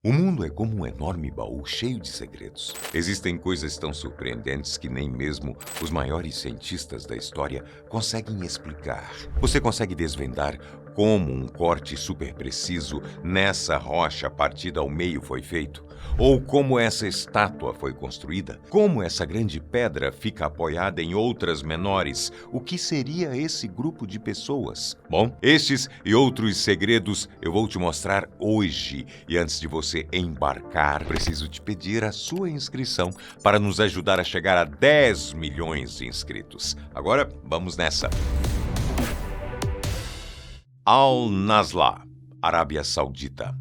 O mundo é como um enorme baú cheio de segredos. Existem coisas tão surpreendentes que nem mesmo os maiores cientistas da história conseguem explicar. Você consegue desvendar como um corte super preciso nessa rocha partida ao meio foi feito? Ou como essa estátua foi construída? Como essa grande pedra fica apoiada em outras menores? O que seria esse grupo de pessoas? Bom, estes e outros segredos eu vou te mostrar hoje. E antes de você embarcar, preciso te pedir a sua inscrição para nos ajudar a chegar a 10 milhões de inscritos. Agora, vamos nessa. Al-Nazla, Arábia Saudita.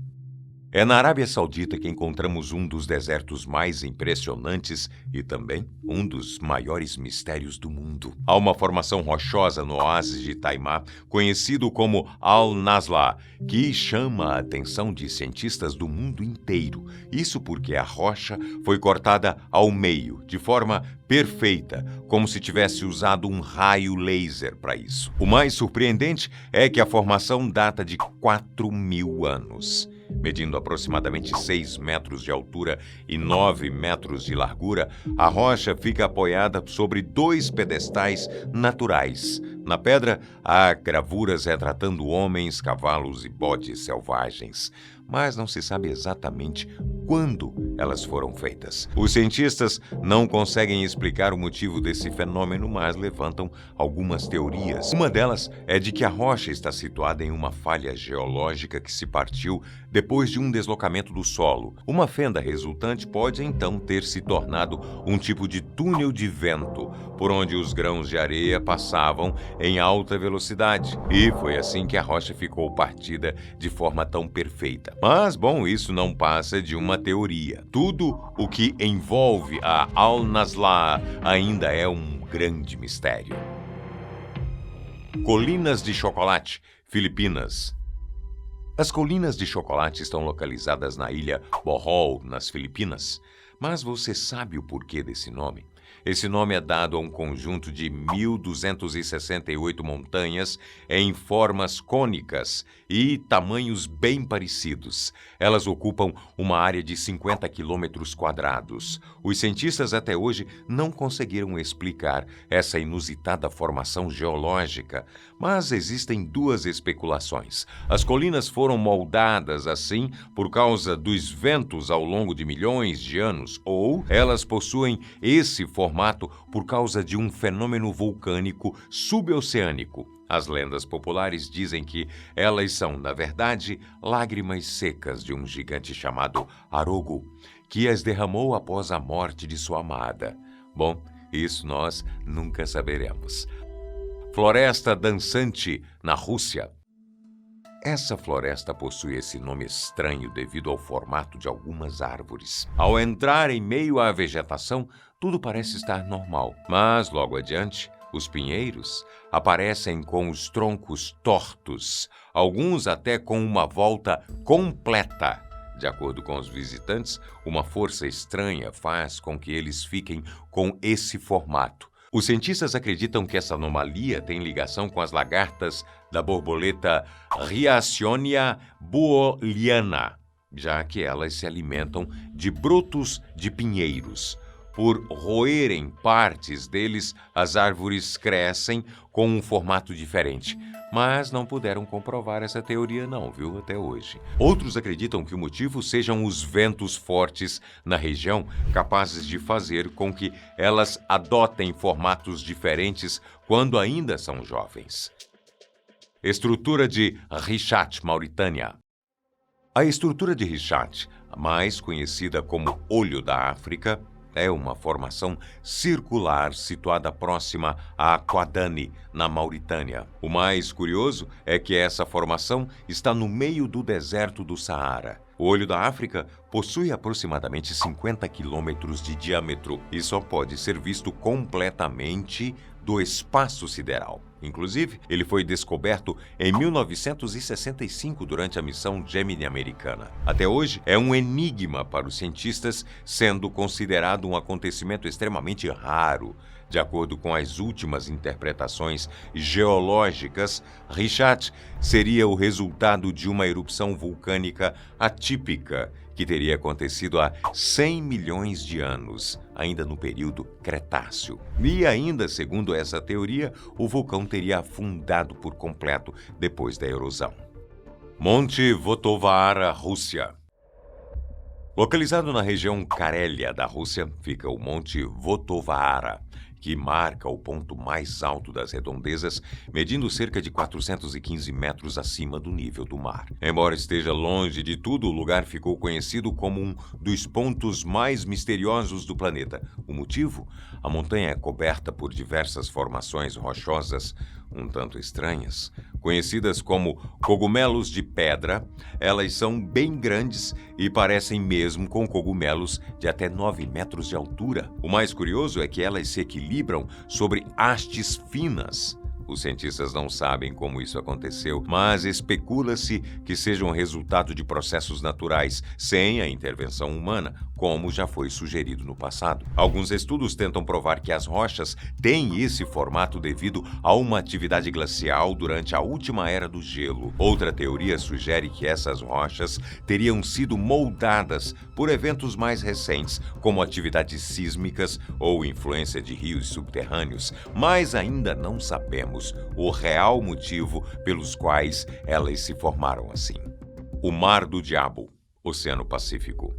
É na Arábia Saudita que encontramos um dos desertos mais impressionantes e também um dos maiores mistérios do mundo. Há uma formação rochosa no oásis de Taimá, conhecido como Al-Nazla, que chama a atenção de cientistas do mundo inteiro. Isso porque a rocha foi cortada ao meio, de forma perfeita, como se tivesse usado um raio laser para isso. O mais surpreendente é que a formação data de 4.000 anos. Medindo aproximadamente 6 metros de altura e 9 metros de largura, a rocha fica apoiada sobre 2 pedestais naturais. Na pedra, há gravuras retratando homens, cavalos e bodes selvagens, mas não se sabe exatamente quando elas foram feitas. Os cientistas não conseguem explicar o motivo desse fenômeno, mas levantam algumas teorias. Uma delas é de que a rocha está situada em uma falha geológica que se partiu depois de um deslocamento do solo. Uma fenda resultante pode então ter se tornado um tipo de túnel de vento, por onde os grãos de areia passavam em alta velocidade. E foi assim que a rocha ficou partida de forma tão perfeita. Mas, bom, isso não passa de uma teoria. Tudo o que envolve a Al-Nazla ainda é um grande mistério. Colinas de Chocolate, Filipinas. As Colinas de Chocolate estão localizadas na ilha Bohol, nas Filipinas. Mas você sabe o porquê desse nome? Esse nome é dado a um conjunto de 1.268 montanhas em formas cônicas e tamanhos bem parecidos. Elas ocupam uma área de 50 quilômetros quadrados. Os cientistas até hoje não conseguiram explicar essa inusitada formação geológica, mas existem duas especulações. As colinas foram moldadas assim por causa dos ventos ao longo de milhões de anos, ou elas possuem esse formato por causa de um fenômeno vulcânico suboceânico. As lendas populares dizem que elas são, na verdade, lágrimas secas de um gigante chamado Arogo, que as derramou após a morte de sua amada. Bom, isso nós nunca saberemos. Floresta Dançante, na Rússia. Essa floresta possui esse nome estranho devido ao formato de algumas árvores. Ao entrar em meio à vegetação, tudo parece estar normal, mas logo adiante, os pinheiros aparecem com os troncos tortos, alguns até com uma volta completa. De acordo com os visitantes, uma força estranha faz com que eles fiquem com esse formato. Os cientistas acreditam que essa anomalia tem ligação com as lagartas da borboleta Rhiacionia booliana, já que elas se alimentam de brotos de pinheiros. Por roerem partes deles, as árvores crescem com um formato diferente. Mas não puderam comprovar essa teoria não, viu, até hoje. Outros acreditam que o motivo sejam os ventos fortes na região, capazes de fazer com que elas adotem formatos diferentes quando ainda são jovens. Estrutura de Richat, Mauritânia. A estrutura de Richat, mais conhecida como Olho da África, é uma formação circular situada próxima a Aquadane, na Mauritânia. O mais curioso é que essa formação está no meio do deserto do Saara. O Olho da África possui aproximadamente 50 quilômetros de diâmetro e só pode ser visto completamente do espaço sideral. Inclusive, ele foi descoberto em 1965 durante a missão Gemini americana. Até hoje, é um enigma para os cientistas, sendo considerado um acontecimento extremamente raro. De acordo com as últimas interpretações geológicas, Richat seria o resultado de uma erupção vulcânica atípica que teria acontecido há 100 milhões de anos, ainda no período Cretáceo. E ainda, segundo essa teoria, o vulcão teria afundado por completo depois da erosão. Monte Votovara, Rússia. Localizado na região Carélia da Rússia, fica o Monte Votovara, que marca o ponto mais alto das redondezas, medindo cerca de 415 metros acima do nível do mar. Embora esteja longe de tudo, o lugar ficou conhecido como um dos pontos mais misteriosos do planeta. O motivo? A montanha é coberta por diversas formações rochosas, um tanto estranhas, conhecidas como cogumelos de pedra. Elas são bem grandes e parecem mesmo com cogumelos de até 9 metros de altura. O mais curioso é que elas se equilibram sobre hastes finas. Os cientistas não sabem como isso aconteceu, mas especula-se que seja um resultado de processos naturais, sem a intervenção humana, como já foi sugerido no passado. Alguns estudos tentam provar que as rochas têm esse formato devido a uma atividade glacial durante a última era do gelo. Outra teoria sugere que essas rochas teriam sido moldadas por eventos mais recentes, como atividades sísmicas ou influência de rios subterrâneos, mas ainda não sabemos o real motivo pelos quais elas se formaram assim. O Mar do Diabo, Oceano Pacífico.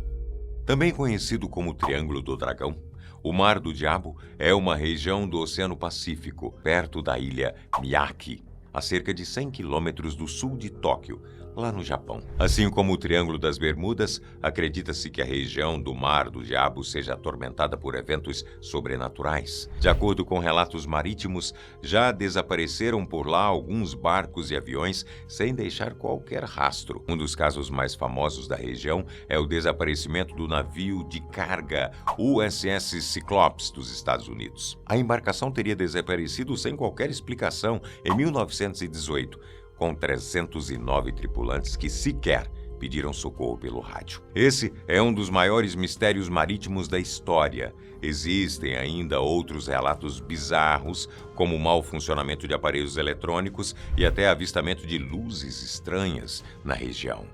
Também conhecido como Triângulo do Dragão, o Mar do Diabo é uma região do Oceano Pacífico, perto da ilha Miyake, a cerca de 100 quilômetros do sul de Tóquio, lá no Japão. Assim como o Triângulo das Bermudas, acredita-se que a região do Mar do Diabo seja atormentada por eventos sobrenaturais. De acordo com relatos marítimos, já desapareceram por lá alguns barcos e aviões sem deixar qualquer rastro. Um dos casos mais famosos da região é o desaparecimento do navio de carga USS Cyclops dos Estados Unidos. A embarcação teria desaparecido sem qualquer explicação em 1918, com 309 tripulantes que sequer pediram socorro pelo rádio. Esse é um dos maiores mistérios marítimos da história. Existem ainda outros relatos bizarros, como o mau funcionamento de aparelhos eletrônicos e até avistamento de luzes estranhas na região.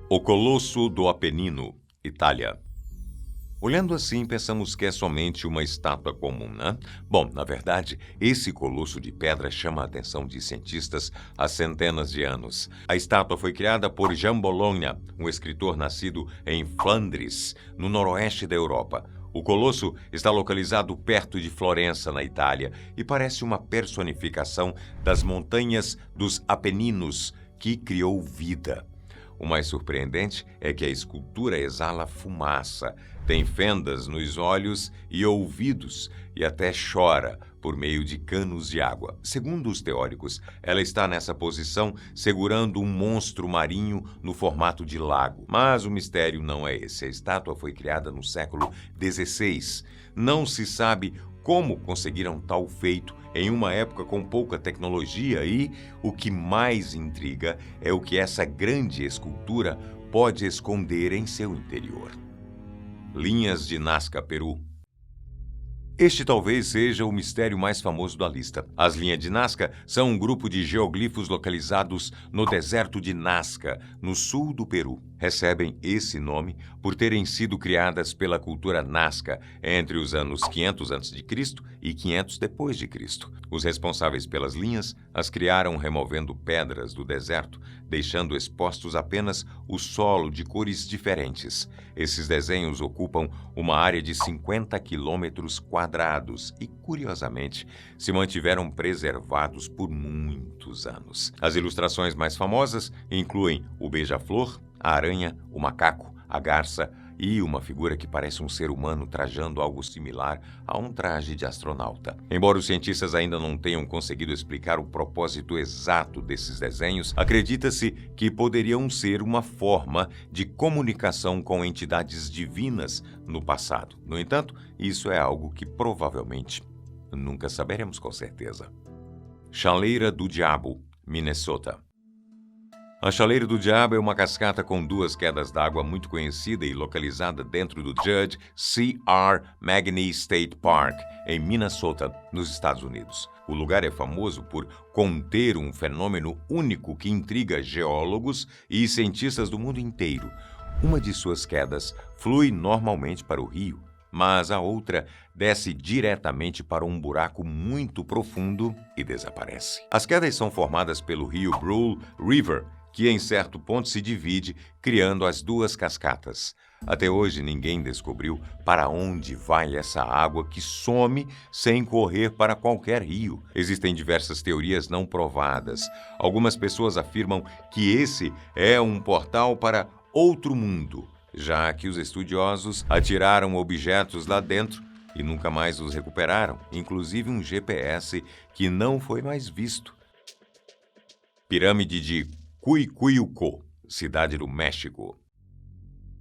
O Colosso do Apenino, Itália. Olhando assim, pensamos que é somente uma estátua comum, né? Bom, na verdade, esse colosso de pedra chama a atenção de cientistas há centenas de anos. A estátua foi criada por Jean Bologna, um escritor nascido em Flandres, no noroeste da Europa. O colosso está localizado perto de Florença, na Itália, e parece uma personificação das montanhas dos Apeninos, que criou vida. O mais surpreendente é que a escultura exala fumaça, tem fendas nos olhos e ouvidos e até chora por meio de canos de água. Segundo os teóricos, ela está nessa posição segurando um monstro marinho no formato de lago. Mas o mistério não é esse. A estátua foi criada no século XVI. Não se sabe como conseguiram tal feito em uma época com pouca tecnologia e, o que mais intriga, é o que essa grande escultura pode esconder em seu interior. Linhas de Nazca, Peru. Este talvez seja o mistério mais famoso da lista. As linhas de Nazca são um grupo de geoglifos localizados no deserto de Nazca, no sul do Peru. Recebem esse nome por terem sido criadas pela cultura Nazca entre os anos 500 a.C. e 500 depois de Cristo. Os responsáveis pelas linhas as criaram removendo pedras do deserto, deixando expostos apenas o solo de cores diferentes. Esses desenhos ocupam uma área de 50 quilômetros quadrados e, curiosamente, se mantiveram preservados por muitos anos. As ilustrações mais famosas incluem o beija-flor, a aranha, o macaco, a garça e uma figura que parece um ser humano trajando algo similar a um traje de astronauta. Embora os cientistas ainda não tenham conseguido explicar o propósito exato desses desenhos, acredita-se que poderiam ser uma forma de comunicação com entidades divinas no passado. No entanto, isso é algo que provavelmente nunca saberemos com certeza. Chaleira do Diabo, Minnesota. A Chaleira do Diabo é uma cascata com 2 quedas d'água muito conhecida e localizada dentro do Judge C.R. McNee State Park, em Minnesota, nos Estados Unidos. O lugar é famoso por conter um fenômeno único que intriga geólogos e cientistas do mundo inteiro. Uma de suas quedas flui normalmente para o rio, mas a outra desce diretamente para um buraco muito profundo e desaparece. As quedas são formadas pelo rio Brule River, que em certo ponto se divide, criando as duas cascatas. Até hoje ninguém descobriu para onde vai essa água que some sem correr para qualquer rio. Existem diversas teorias não provadas. Algumas pessoas afirmam que esse é um portal para outro mundo, já que os estudiosos atiraram objetos lá dentro e nunca mais os recuperaram, inclusive um GPS que não foi mais visto. Pirâmide de Cuicuyuco, cidade do México.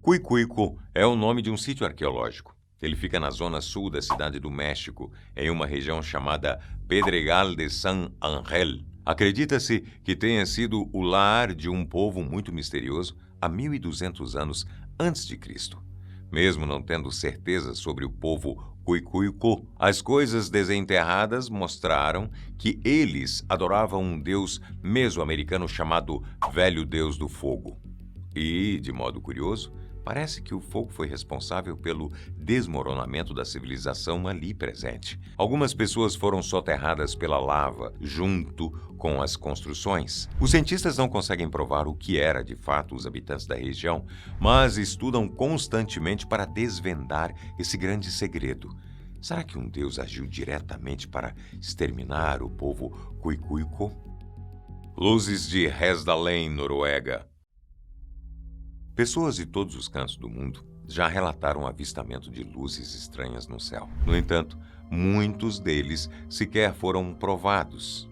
Cuicuyuco é o nome de um sítio arqueológico. Ele fica na zona sul da cidade do México, em uma região chamada Pedregal de San Ángel. Acredita-se que tenha sido o lar de um povo muito misterioso há 1.200 anos antes de Cristo. Mesmo não tendo certeza sobre o povo Cuicuyuco, as coisas desenterradas mostraram que eles adoravam um deus mesoamericano chamado Velho Deus do Fogo. E, de modo curioso, parece que o fogo foi responsável pelo desmoronamento da civilização ali presente. Algumas pessoas foram soterradas pela lava, junto com as construções. Os cientistas não conseguem provar o que era de fato os habitantes da região, mas estudam constantemente para desvendar esse grande segredo. Será que um deus agiu diretamente para exterminar o povo Cuicuyuco? Luzes de Hesdalen, Noruega. Pessoas de todos os cantos do mundo já relataram o avistamento de luzes estranhas no céu. No entanto, muitos deles sequer foram provados.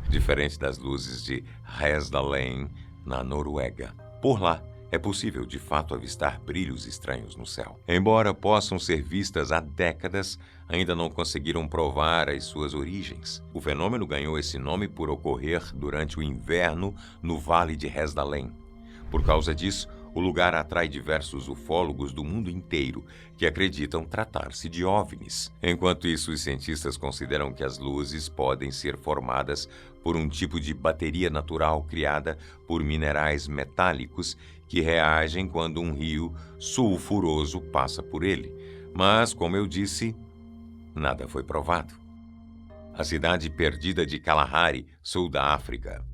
Diferente das luzes de Hesdalen, na Noruega. Por lá, é possível de fato avistar brilhos estranhos no céu. Embora possam ser vistas há décadas, ainda não conseguiram provar as suas origens. O fenômeno ganhou esse nome por ocorrer durante o inverno no Vale de Hesdalen. Por causa disso, o lugar atrai diversos ufólogos do mundo inteiro que acreditam tratar-se de OVNIs. Enquanto isso, os cientistas consideram que as luzes podem ser formadas por um tipo de bateria natural criada por minerais metálicos que reagem quando um rio sulfuroso passa por ele. Mas, como eu disse, nada foi provado. A cidade perdida de Kalahari, sul da África.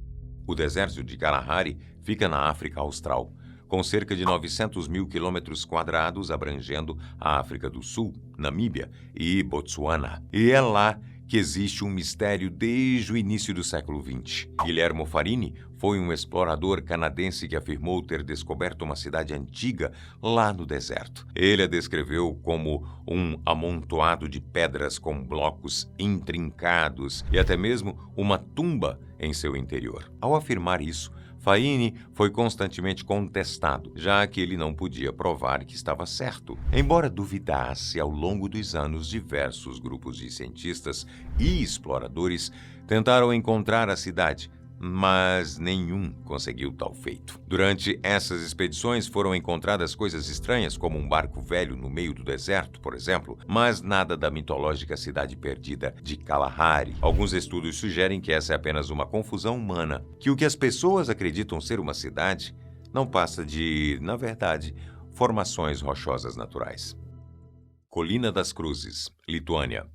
O deserto de Kalahari fica na África Austral, com cerca de 900 mil quilômetros quadrados, abrangendo a África do Sul, Namíbia e Botsuana. E é lá que existe um mistério desde o início do século XX. Guillermo Farini foi um explorador canadense que afirmou ter descoberto uma cidade antiga lá no deserto. Ele a descreveu como um amontoado de pedras com blocos intrincados e até mesmo uma tumba em seu interior. Ao afirmar isso, Farini foi constantemente contestado, já que ele não podia provar que estava certo. Embora duvidasse, ao longo dos anos, diversos grupos de cientistas e exploradores tentaram encontrar a cidade, mas nenhum conseguiu tal feito. Durante essas expedições foram encontradas coisas estranhas, como um barco velho no meio do deserto, por exemplo, mas nada da mitológica cidade perdida de Kalahari. Alguns estudos sugerem que essa é apenas uma confusão humana, que o que as pessoas acreditam ser uma cidade não passa de, na verdade, formações rochosas naturais. Colina das Cruzes, Lituânia.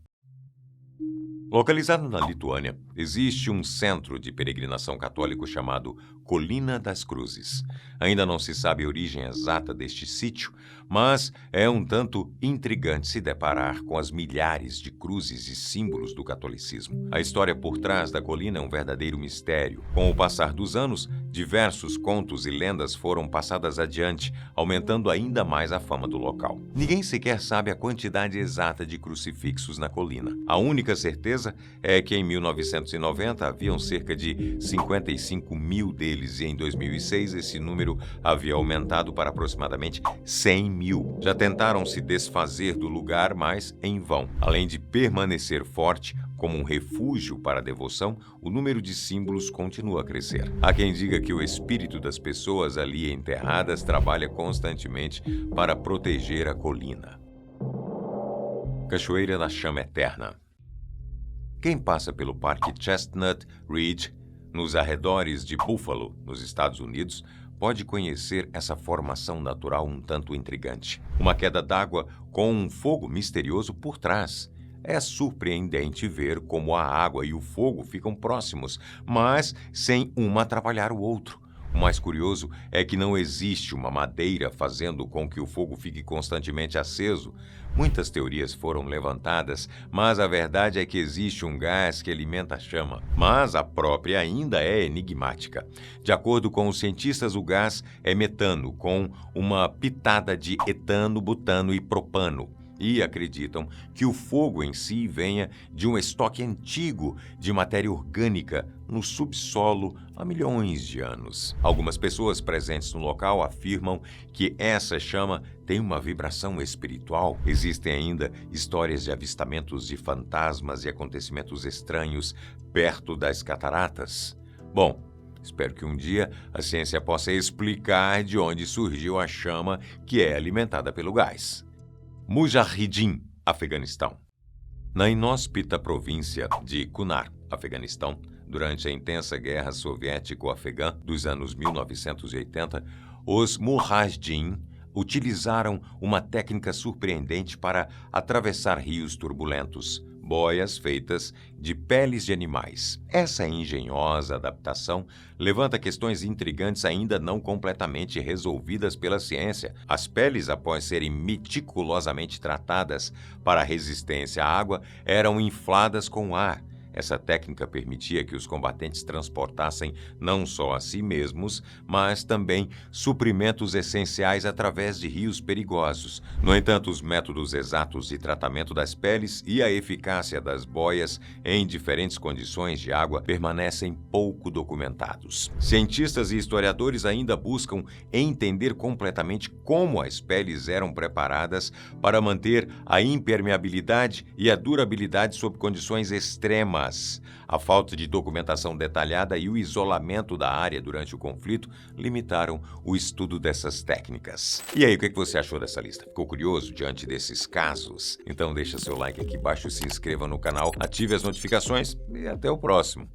Localizado na Lituânia, existe um centro de peregrinação católico chamado Colina das Cruzes. Ainda não se sabe a origem exata deste sítio, mas é um tanto intrigante se deparar com as milhares de cruzes e símbolos do catolicismo. A história por trás da colina é um verdadeiro mistério. Com o passar dos anos, diversos contos e lendas foram passadas adiante, aumentando ainda mais a fama do local. Ninguém sequer sabe a quantidade exata de crucifixos na colina. A única certeza é que em 1990 haviam cerca de 55 mil deles e em 2006 esse número havia aumentado para aproximadamente 100 mil. Já tentaram se desfazer do lugar, mas em vão. Além de permanecer forte como um refúgio para a devoção, o número de símbolos continua a crescer. Há quem diga que o espírito das pessoas ali enterradas trabalha constantemente para proteger a colina. Cachoeira da Chama Eterna. Quem passa pelo Parque Chestnut Ridge, nos arredores de Buffalo, nos Estados Unidos, pode conhecer essa formação natural um tanto intrigante. Uma queda d'água com um fogo misterioso por trás. É surpreendente ver como a água e o fogo ficam próximos, mas sem um atrapalhar o outro. O mais curioso é que não existe uma madeira fazendo com que o fogo fique constantemente aceso. Muitas teorias foram levantadas, mas a verdade é que existe um gás que alimenta a chama, mas a própria ainda é enigmática. De acordo com os cientistas, o gás é metano, com uma pitada de etano, butano e propano. E acreditam que o fogo em si venha de um estoque antigo de matéria orgânica no subsolo há milhões de anos. Algumas pessoas presentes no local afirmam que essa chama tem uma vibração espiritual. Existem ainda histórias de avistamentos de fantasmas e acontecimentos estranhos perto das cataratas. Bom, espero que um dia a ciência possa explicar de onde surgiu a chama que é alimentada pelo gás. Mujahideen, Afeganistão. Na inóspita província de Kunar, Afeganistão, durante a intensa guerra soviético-afegã dos anos 1980, os Mujahideen utilizaram uma técnica surpreendente para atravessar rios turbulentos, boias feitas de peles de animais. Essa engenhosa adaptação levanta questões intrigantes ainda não completamente resolvidas pela ciência. As peles, após serem meticulosamente tratadas para resistência à água, eram infladas com ar. Essa técnica permitia que os combatentes transportassem não só a si mesmos, mas também suprimentos essenciais através de rios perigosos. No entanto, os métodos exatos de tratamento das peles e a eficácia das boias em diferentes condições de água permanecem pouco documentados. Cientistas e historiadores ainda buscam entender completamente como as peles eram preparadas para manter a impermeabilidade e a durabilidade sob condições extremas. A falta de documentação detalhada e o isolamento da área durante o conflito limitaram o estudo dessas técnicas. E aí, o que você achou dessa lista? Ficou curioso diante desses casos? Então deixa seu like aqui embaixo, se inscreva no canal, ative as notificações e até o próximo.